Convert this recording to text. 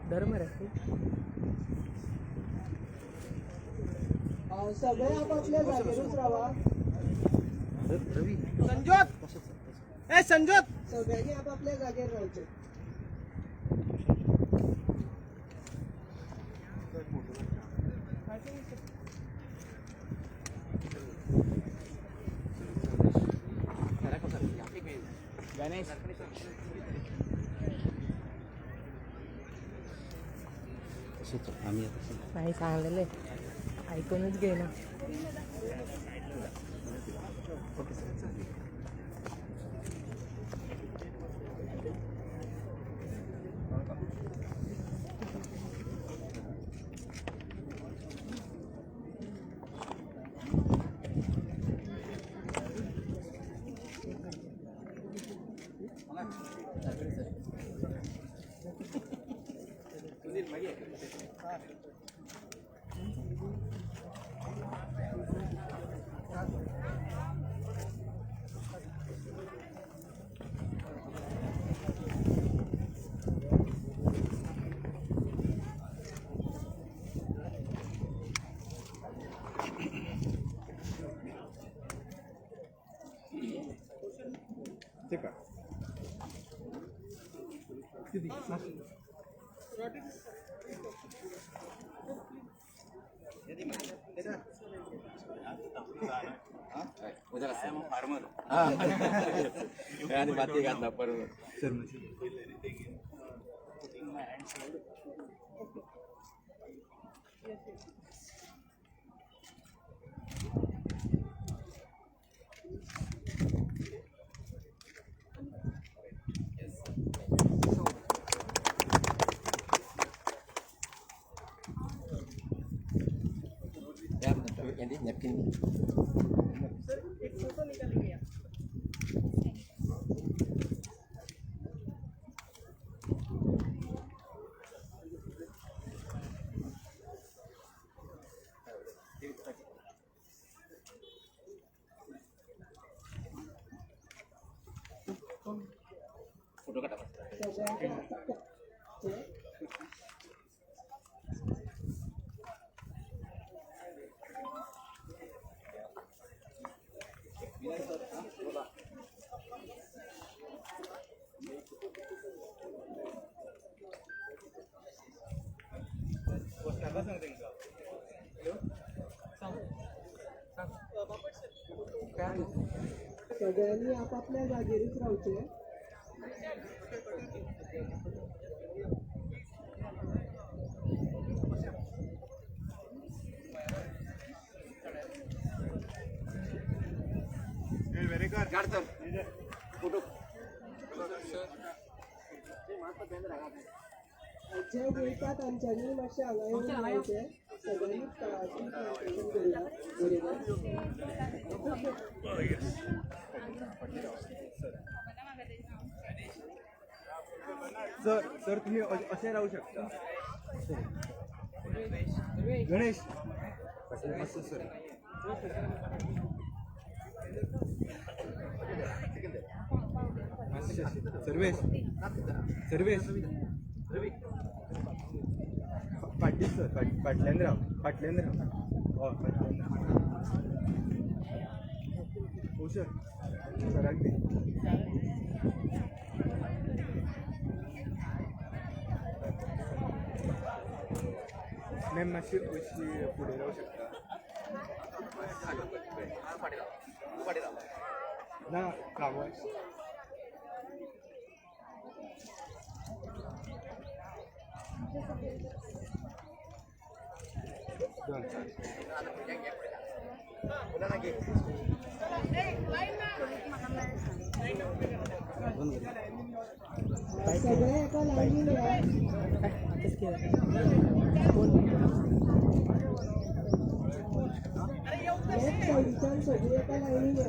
धर्म रे सगळे आपापल्या जागेवरच राहा. रवी संजोत ए संजोत सगळ्यांनी आपापल्या जागेवर राहायचे. गणेश नाही सांगलेले ऐकूनच घे ना. ठीक आहे. आणि माती घातला बरोबर. Yang napkin. Foto kata Mas. सगळ्यांनी आपापल्या जागेवरच राहायचे. Very good. काढतो फोटो. जे बोलतात त्यांच्यानी मातशें हांगा येवन रावचे. सगळ्यांनी कॉन्सन्ट्रेशन करूया. सर तुम्ही असे राहू शकता. गणेश असं सर. सर्वेश सर्वेश पाटील सर पाटलेंद्राव हो हो सर सराक दे. मॅम मातशी अशी पुढे राहू शकता ना कामं. सगळे एका लाईनीन या. एक साईडच्यान सगळी एका लाईनीन या.